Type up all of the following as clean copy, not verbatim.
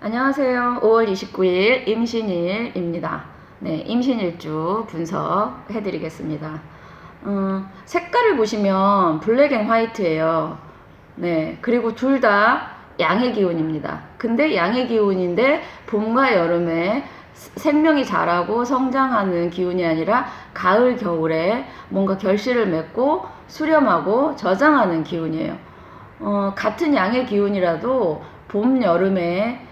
안녕하세요. 5월 29일 임신일입니다. 네, 임신일주 분석 해드리겠습니다. 색깔을 보시면 블랙 앤 화이트예요. 네, 그리고 둘 다 양의 기운입니다. 근데 양의 기운인데 봄과 여름에 생명이 자라고 성장하는 기운이 아니라 가을, 겨울에 뭔가 결실을 맺고 수렴하고 저장하는 기운이에요. 같은 양의 기운이라도 봄, 여름에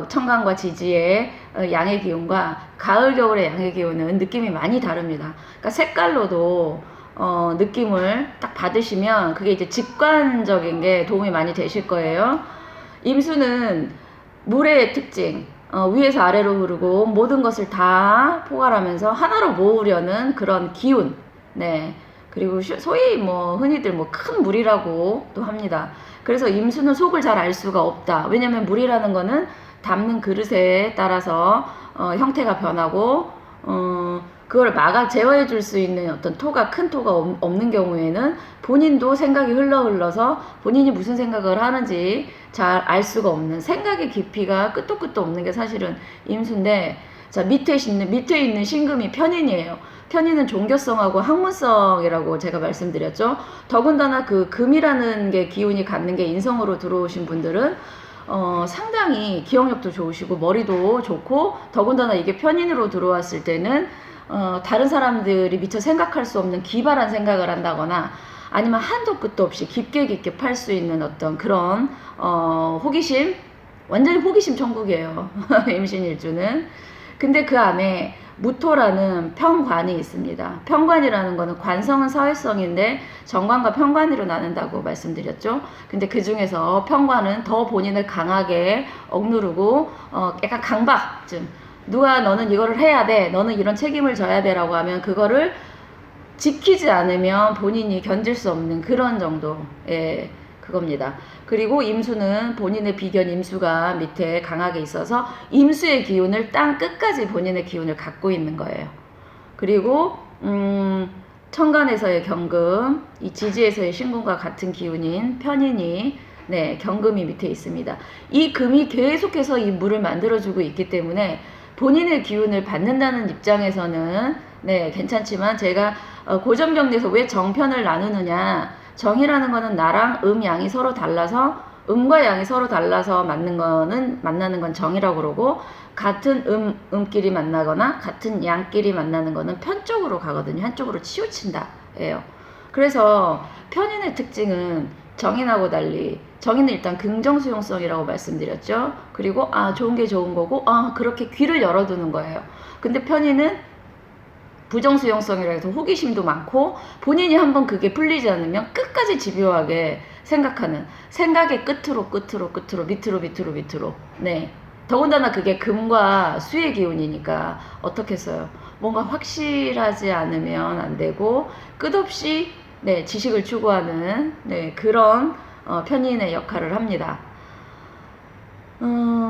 청강과 지지의 양의 기운과 가을, 겨울의 양의 기운은 느낌이 많이 다릅니다. 그러니까 색깔로도 느낌을 딱 받으시면 그게 이제 직관적인 게 도움이 많이 되실 거예요. 임수는 물의 특징, 위에서 아래로 흐르고 모든 것을 다 포괄하면서 하나로 모으려는 그런 기운. 네. 그리고 소위 흔히들 큰 물이라고 또 합니다. 그래서 임수는 속을 잘 알 수가 없다. 왜냐면 물이라는 거는 담는 그릇에 따라서 형태가 변하고 그걸 제어해 줄 수 있는 어떤 큰 토가 없는 경우에는 본인도 생각이 흘러서 본인이 무슨 생각을 하는지 잘 알 수가 없는, 생각의 깊이가 끝도 끝도 없는 게 사실은 임수인데, 자, 밑에 있는 신금이 편인이에요. 편인은 종교성하고 학문성이라고 제가 말씀드렸죠. 더군다나 그 금이라는 게 기운이 갖는 게 인성으로 들어오신 분들은 상당히 기억력도 좋으시고 머리도 좋고, 더군다나 이게 편인으로 들어왔을 때는 다른 사람들이 미처 생각할 수 없는 기발한 생각을 한다거나 아니면 한도 끝도 없이 깊게 팔 수 있는 어떤 그런 호기심, 완전히 호기심 천국이에요. 임신일주는. 근데 그 안에 무토라는 편관이 있습니다. 편관이라는 거는 관성은 사회성인데 정관과 편관으로 나눈다고 말씀드렸죠. 근데 그 중에서 편관은 더 본인을 강하게 억누르고 약간 강박증, 누가 너는 이거를 해야 돼, 너는 이런 책임을 져야 돼 라고 하면 그거를 지키지 않으면 본인이 견딜 수 없는 그런 정도의 그겁니다. 그리고 임수는 본인의 비견 임수가 밑에 강하게 있어서 임수의 기운을 땅 끝까지 본인의 기운을 갖고 있는 거예요. 그리고 천간에서의 경금, 이 지지에서의 신금과 같은 기운인 편인이 경금이 밑에 있습니다. 이 금이 계속해서 이 물을 만들어주고 있기 때문에 본인의 기운을 받는다는 입장에서는 괜찮지만, 제가 고전경리에서 왜 정편을 나누느냐, 정이라는 거는 나랑 양이 서로 달라서, 음과 양이 서로 달라서 만나는 건 정이라고 그러고, 같은 음끼리 만나거나 같은 양끼리 만나는 거는 편 쪽으로 가거든요. 한쪽으로 치우친다 예요. 그래서 편인의 특징은 정인하고 달리, 정인은 일단 긍정수용성이라고 말씀드렸죠. 그리고 좋은 게 좋은 거고 그렇게 귀를 열어두는 거예요. 근데 편인은 부정수용성이라 해서 호기심도 많고, 본인이 한번 그게 풀리지 않으면 끝까지 집요하게 생각하는, 생각의 끝으로 밑으로 더군다나 그게 금과 수의 기운이니까 어떻겠어요. 뭔가 확실하지 않으면 안 되고 끝없이 지식을 추구하는 그런 편인의 역할을 합니다.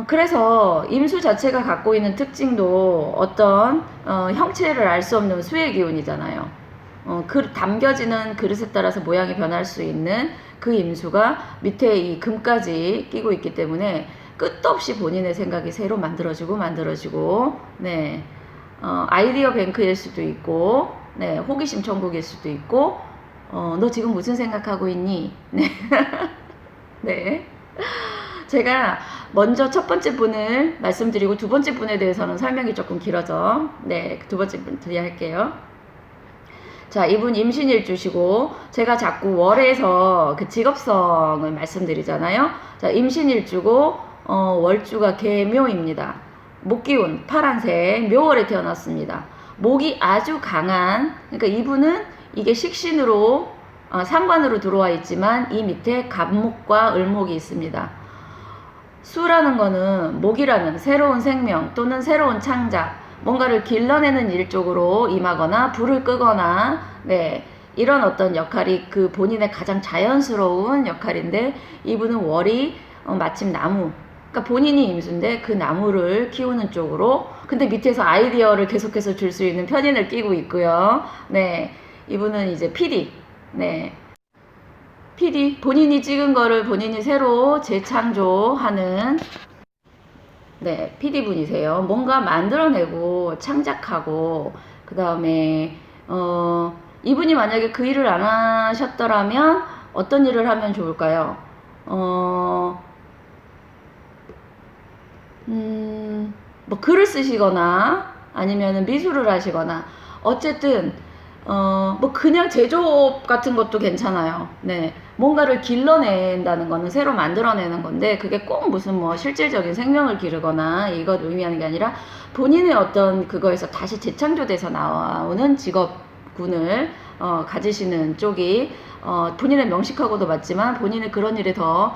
그래서 임수 자체가 갖고 있는 특징도 어떤 형체를 알 수 없는 수의 기운이잖아요. 담겨지는 그릇에 따라서 모양이 변할 수 있는 그 임수가 밑에 이 금까지 끼고 있기 때문에 끝도 없이 본인의 생각이 새로 만들어지고 아이디어 뱅크일 수도 있고, 호기심 천국일 수도 있고, 너 지금 무슨 생각하고 있니? 네. 제가 먼저 첫 번째 분을 말씀드리고 두 번째 분에 대해서는 설명이 조금 길어져. 두 번째 분 드려할게요. 자, 이분 임신일주시고, 제가 자꾸 월에서 그 직업성을 말씀드리잖아요. 자, 임신일주고 월주가 개묘입니다. 목기운 파란색 묘월에 태어났습니다. 목이 아주 강한, 그러니까 이분은 이게 식신으로 상관으로 들어와 있지만 이 밑에 갑목과 을목이 있습니다. 수라는 거는 목이라는 새로운 생명 또는 새로운 창작, 뭔가를 길러내는 일 쪽으로 임하거나 불을 끄거나 이런 어떤 역할이 그 본인의 가장 자연스러운 역할인데, 이분은 월이 마침 나무, 그러니까 본인이 임수인데 그 나무를 키우는 쪽으로, 근데 밑에서 아이디어를 계속해서 줄 수 있는 편인을 끼고 있고요. 이분은 이제 PD, 본인이 찍은 거를 본인이 새로 재창조하는 네, PD분이세요. 뭔가 만들어내고 창작하고 그 다음에 이분이 만약에 그 일을 안 하셨더라면 어떤 일을 하면 좋을까요? 뭐 글을 쓰시거나 아니면 미술을 하시거나 어쨌든 뭐 그냥 제조업 같은 것도 괜찮아요. 네. 뭔가를 길러낸다는 거는 새로 만들어내는 건데 그게 꼭 무슨 뭐 실질적인 생명을 기르거나 이것 의미하는 게 아니라 본인의 어떤 그거에서 다시 재창조돼서 나오는 직업군을 가지시는 쪽이 본인의 명식하고도 맞지만 본인의 그런 일에 더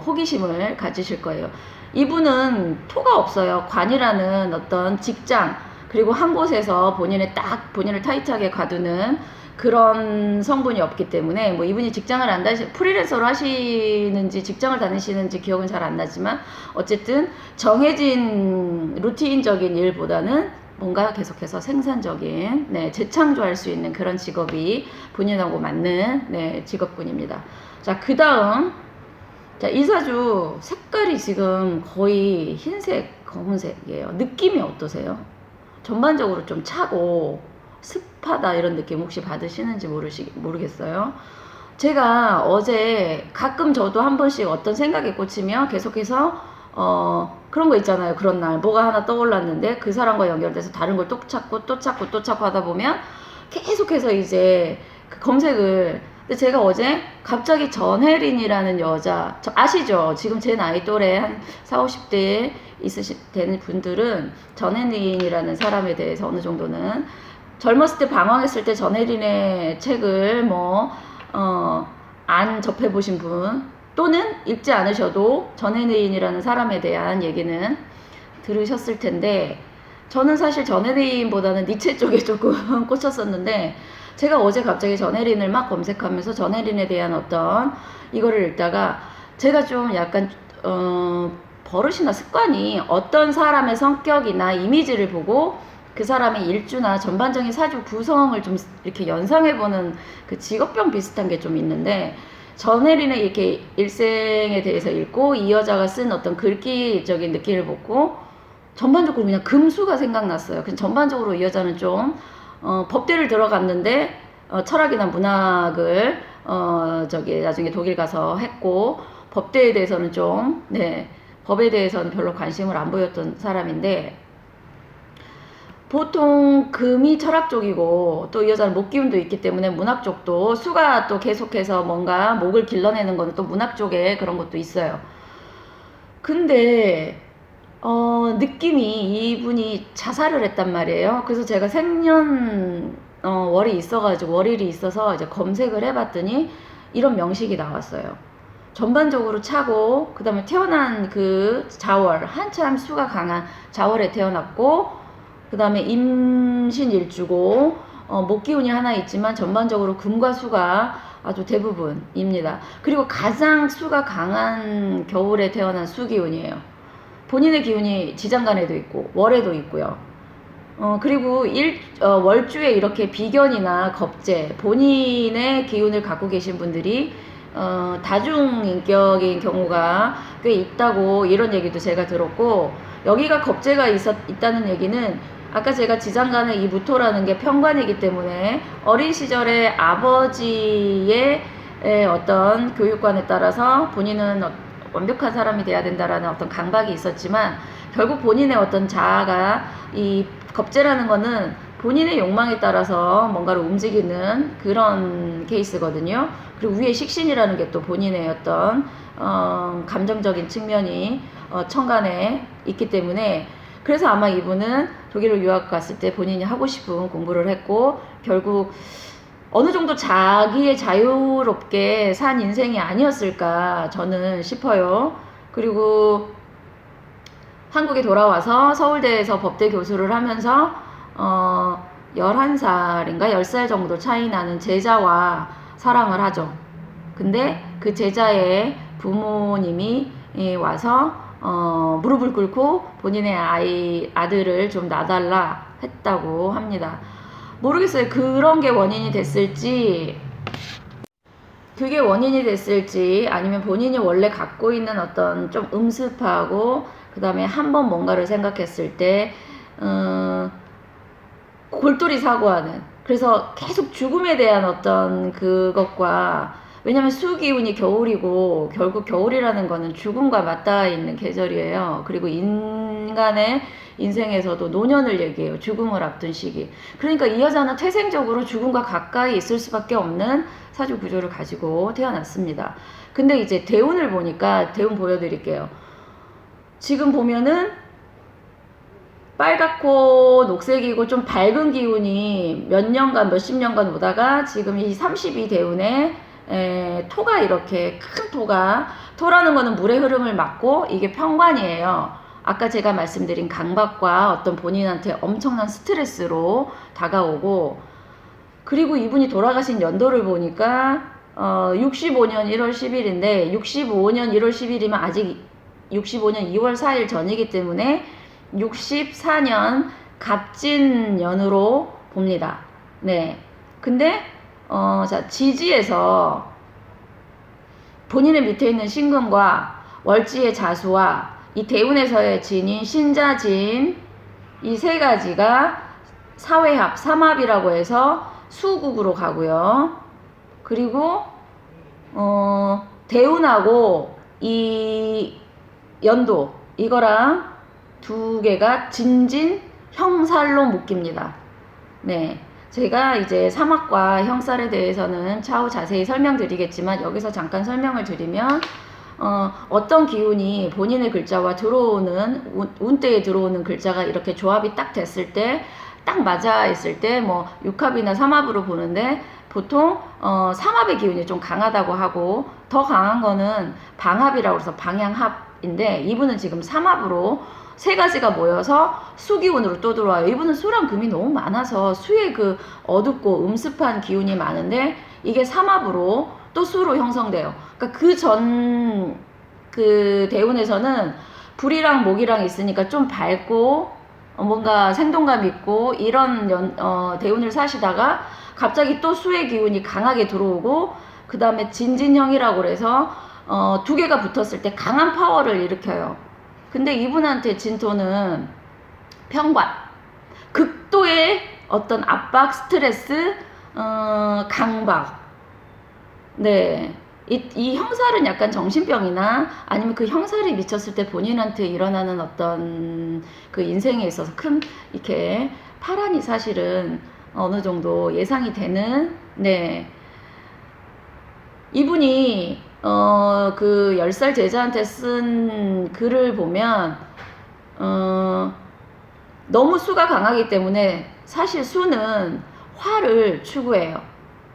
호기심을 가지실 거예요. 이분은 토가 없어요. 관이라는 어떤 직장 그리고 한 곳에서 본인을 타이트하게 가두는 그런 성분이 없기 때문에 뭐 이분이 직장을 안 다시 프리랜서로 하시는지 직장을 다니시는지 기억은 잘 안 나지만 어쨌든 정해진 루틴적인 일보다는 뭔가 계속해서 생산적인 재창조할 수 있는 그런 직업이 본인하고 맞는 직업군입니다. 자, 그 다음 자, 이 사주 색깔이 지금 거의 흰색, 검은색이에요. 느낌이 어떠세요? 전반적으로 좀 차고 습하다 이런 느낌 혹시 받으시는지 모르겠어요. 제가 어제 가끔 저도 한 번씩 어떤 생각에 꽂히면 계속해서 그런 거 있잖아요. 그런 날 뭐가 하나 떠올랐는데 그 사람과 연결돼서 다른 걸 또 찾고 또 찾고 또 찾고 하다 보면 계속해서 이제 그 검색을 근데 제가 어제 갑자기 전혜린이라는 여자 아시죠? 지금 제 나이 또래 한 40, 50대에 되는 분들은 전혜린이라는 사람에 대해서 어느 정도는 젊었을 때 방황했을 때 전혜린의 책을 안 접해보신 분 또는 읽지 않으셔도 전혜린이라는 사람에 대한 얘기는 들으셨을 텐데 저는 사실 전혜린보다는 니체 쪽에 조금 꽂혔었는데 제가 어제 갑자기 전혜린을 막 검색하면서 전혜린에 대한 어떤 이거를 읽다가 제가 좀 약간 버릇이나 습관이 어떤 사람의 성격이나 이미지를 보고 그 사람의 일주나 전반적인 사주 구성을 좀 이렇게 연상해보는 그 직업병 비슷한 게 좀 있는데 전혜린의 이렇게 일생에 대해서 읽고 이 여자가 쓴 어떤 글귀적인 느낌을 보고 전반적으로 그냥 금수가 생각났어요. 그래서 전반적으로 이 여자는 좀 법대를 들어갔는데 철학이나 문학을 나중에 독일 가서 했고 법대에 대해서는 좀 법에 대해서는 별로 관심을 안 보였던 사람인데 보통 금이 철학 쪽이고 또 이 여자는 목 기운도 있기 때문에 문학 쪽도 수가 또 계속해서 뭔가 목을 길러내는 거는 또 문학 쪽에 그런 것도 있어요. 근데 느낌이 이분이 자살을 했단 말이에요. 그래서 제가 생년 월이 있어가지고 월일이 있어서 이제 검색을 해봤더니 이런 명식이 나왔어요. 전반적으로 차고 그 다음에 태어난 그 자월 한참 수가 강한 자월에 태어났고 그 다음에 임신일주고 목기운이 하나 있지만 전반적으로 금과 수가 아주 대부분입니다. 그리고 가장 수가 강한 겨울에 태어난 수기운이에요. 본인의 기운이 지장간에도 있고 월에도 있고요. 그리고 월주에 이렇게 비견이나 겁재 본인의 기운을 갖고 계신 분들이 다중인격인 경우가 꽤 있다고 이런 얘기도 제가 들었고 여기가 겁재가 있다는 얘기는 아까 제가 지장간에 이 무토라는 게 편관이기 때문에 어린 시절에 아버지의 어떤 교육관에 따라서 본인은 완벽한 사람이 돼야 된다라는 어떤 강박이 있었지만 결국 본인의 어떤 자아가 이 겁재라는 거는 본인의 욕망에 따라서 뭔가를 움직이는 그런 케이스거든요. 그리고 위에 식신이라는 게 또 본인의 어떤 감정적인 측면이 천간에 있기 때문에 그래서 아마 이분은 독일로 유학 갔을 때 본인이 하고 싶은 공부를 했고 결국 어느 정도 자기의 자유롭게 산 인생이 아니었을까 저는 싶어요. 그리고 한국에 돌아와서 서울대에서 법대 교수를 하면서 11살인가 10살 정도 차이 나는 제자와 사랑을 하죠. 근데 그 제자의 부모님이 와서 무릎을 꿇고 본인의 아들을 좀 놔달라 했다고 합니다. 모르겠어요. 그런 게 원인이 됐을지 아니면 본인이 원래 갖고 있는 어떤 좀 음습하고 그 다음에 한 번 뭔가를 생각했을 때 골똘히 사고하는, 그래서 계속 죽음에 대한 어떤 그것과, 왜냐면 수기운이 겨울이고 결국 겨울이라는 거는 죽음과 맞닿아 있는 계절이에요. 그리고 인간의 인생에서도 노년을 얘기해요. 죽음을 앞둔 시기. 그러니까 이 여자는 태생적으로 죽음과 가까이 있을 수밖에 없는 사주 구조를 가지고 태어났습니다. 근데 이제 대운을 보니까, 대운 보여드릴게요. 지금 보면은 빨갛고 녹색이고 좀 밝은 기운이 몇 년간, 몇십 년간 오다가 지금 이 32대운에 토가, 이렇게 큰 토라는 거는 물의 흐름을 막고 이게 편관이에요. 아까 제가 말씀드린 강박과 어떤 본인한테 엄청난 스트레스로 다가오고, 그리고 이분이 돌아가신 연도를 보니까 65년 1월 10일인데 65년 1월 10일이면 아직 65년 2월 4일 전이기 때문에 64년 갑진년으로 봅니다. 네. 근데 자, 지지에서 본인의 밑에 있는 신금과 월지의 자수와 이 대운에서의 진인 신자진, 이 세 가지가 사회합, 삼합이라고 해서 수국으로 가고요. 그리고 대운하고 이 연도, 이거랑 두 개가 진진 형살로 묶입니다. 네. 제가 이제 삼합과 형살에 대해서는 차후 자세히 설명드리겠지만, 여기서 잠깐 설명을 드리면, 어떤 기운이 본인의 글자와 들어오는, 운대에 들어오는 글자가 이렇게 조합이 딱 됐을 때, 딱 맞아 있을 때, 뭐, 육합이나 삼합으로 보는데, 보통, 삼합의 기운이 좀 강하다고 하고, 더 강한 거는 방합이라고 해서 방향합인데, 이분은 지금 삼합으로 세 가지가 모여서 수기운으로 또 들어와요. 이분은 수랑 금이 너무 많아서 수의 그 어둡고 음습한 기운이 많은데, 이게 삼합으로 또 수로 형성돼요. 그러니까 그 대운에서는 불이랑 목이랑 있으니까 좀 밝고 뭔가 생동감 있고 이런 대운을 사시다가 갑자기 또 수의 기운이 강하게 들어오고, 그 다음에 진진형이라고 그래서 두 개가 붙었을 때 강한 파워를 일으켜요. 근데 이분한테 진토는 편관, 극도의 어떤 압박, 스트레스, 강박. 네. 이 형살은 약간 정신병이나 아니면 그 형살이 미쳤을 때 본인한테 일어나는 어떤 그 인생에 있어서 큰 이렇게 파란이 사실은 어느 정도 예상이 되는, 네. 이분이 그 10살 제자한테 쓴 글을 보면 너무 수가 강하기 때문에 사실 수는 화를 추구해요.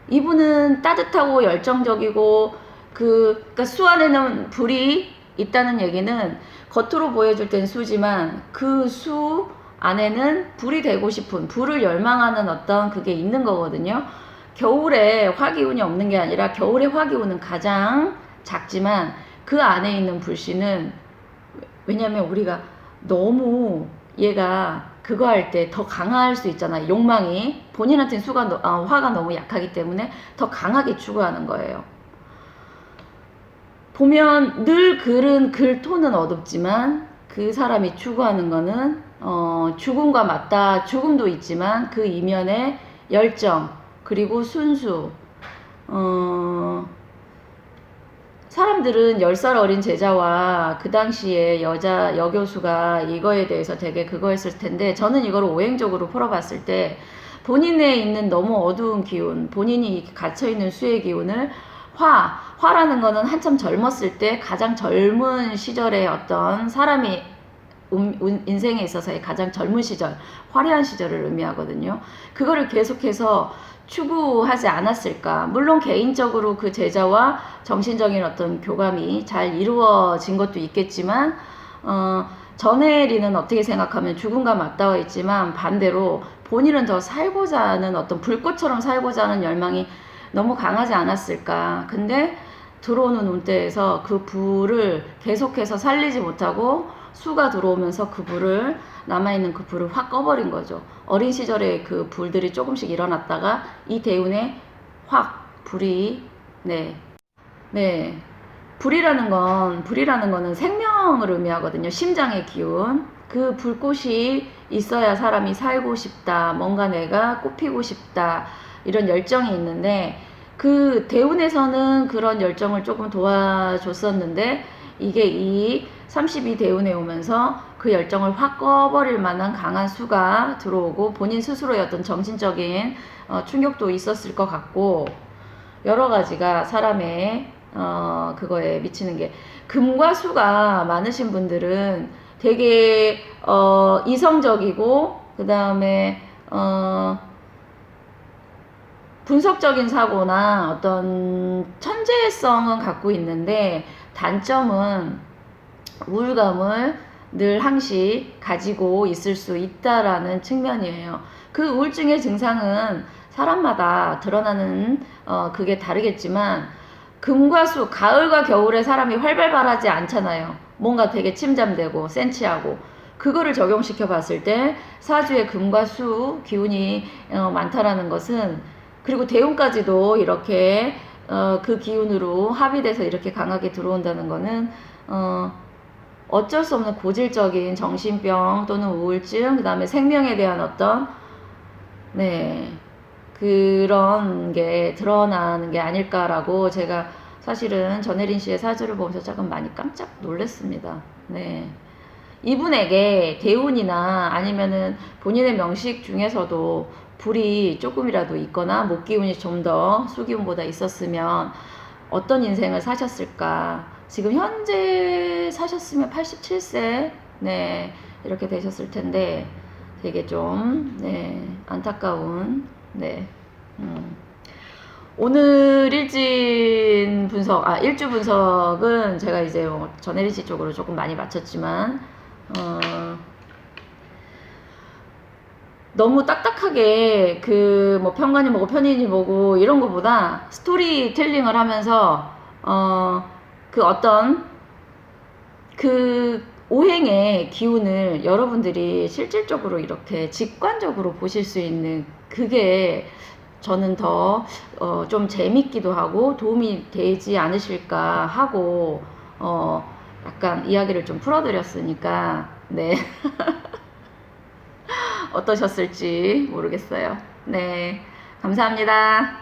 이분은 따뜻하고 열정적이고 그러니까 수 안에는 불이 있다는 얘기는 겉으로 보여줄 땐 수지만 그 수 안에는 불이 되고 싶은, 불을 열망하는 어떤 그게 있는 거거든요. 겨울에 화기운이 없는 게 아니라 겨울에 화기운은 가장 작지만 그 안에 있는 불씨는, 왜냐면 우리가 너무 얘가 그거 할 때 더 강할 수 있잖아요. 욕망이 본인한테는 화가 너무 약하기 때문에 더 강하게 추구하는 거예요. 보면 늘 글 톤은 어둡지만 그 사람이 추구하는 거는 죽음과 맞닿아, 죽음도 있지만 그 이면에 열정, 그리고 순수. 사람들은 10살 어린 제자와 그 당시에 여교수가 이거에 대해서 되게 그거 했을 텐데, 저는 이걸 오행적으로 풀어봤을 때 본인에 있는 너무 어두운 기운, 본인이 갇혀있는 수의 기운을 화라는 거는 한참 젊었을 때 가장 젊은 시절의 어떤 사람이 인생에 있어서의 가장 젊은 시절, 화려한 시절을 의미하거든요. 그거를 계속해서 추구하지 않았을까. 물론 개인적으로 그 제자와 정신적인 어떤 교감이 잘 이루어진 것도 있겠지만, 전혜리는 어떻게 생각하면 죽음과 맞닿아 있지만 반대로 본인은 더 살고자 하는 어떤 불꽃처럼 살고자 하는 열망이 너무 강하지 않았을까. 근데 들어오는 운대에서 그 불을 계속해서 살리지 못하고 수가 들어오면서 그 불을, 남아있는 그 불을 확 꺼버린 거죠. 어린 시절에 그 불들이 조금씩 일어났다가 이 대운에 확 불이, 네, 불이라는 거는 생명을 의미하거든요. 심장의 기운. 그 불꽃이 있어야 사람이 살고 싶다. 뭔가 내가 꽃피고 싶다. 이런 열정이 있는데, 그 대운에서는 그런 열정을 조금 도와줬었는데, 이게 이 32 대운에 오면서 그 열정을 확 꺼버릴 만한 강한 수가 들어오고, 본인 스스로의 어떤 정신적인 충격도 있었을 것 같고, 여러 가지가 사람의 그거에 미치는 게, 금과 수가 많으신 분들은 되게 이성적이고, 그 다음에 분석적인 사고나 어떤 천재성은 갖고 있는데, 단점은 우울감을 늘 항시 가지고 있을 수 있다라는 측면이에요. 그 우울증의 증상은 사람마다 드러나는 그게 다르겠지만, 금과 수, 가을과 겨울에 사람이 활발하지 않잖아요. 뭔가 되게 침잠되고 센치하고, 그거를 적용시켜 봤을 때 사주에 금과 수 기운이 많다라는 것은, 그리고 대운까지도 이렇게 그 기운으로 합의돼서 이렇게 강하게 들어온다는 거는 어쩔 수 없는 고질적인 정신병 또는 우울증, 그 다음에 생명에 대한 어떤 그런 게 드러나는 게 아닐까라고, 제가 사실은 전혜린 씨의 사주를 보면서 조금 많이 깜짝 놀랐습니다. 네. 이분에게 대운이나 아니면은 본인의 명식 중에서도 불이 조금이라도 있거나 목기운이 좀 더 수기운보다 있었으면 어떤 인생을 사셨을까. 지금 현재 사셨으면 87세 이렇게 되셨을 텐데, 되게 좀 안타까운 오늘 일진 분석, 일주 분석은 제가 이제 전혜리 씨 쪽으로 조금 많이 맞췄지만, 너무 딱딱하게 편관이 뭐고 편인이 뭐고 이런 거보다 스토리텔링을 하면서 그 오행의 기운을 여러분들이 실질적으로 이렇게 직관적으로 보실 수 있는, 그게 저는 더 좀 재밌기도 하고 도움이 되지 않으실까 하고 약간 이야기를 좀 풀어드렸으니까 어떠셨을지 모르겠어요. 감사합니다.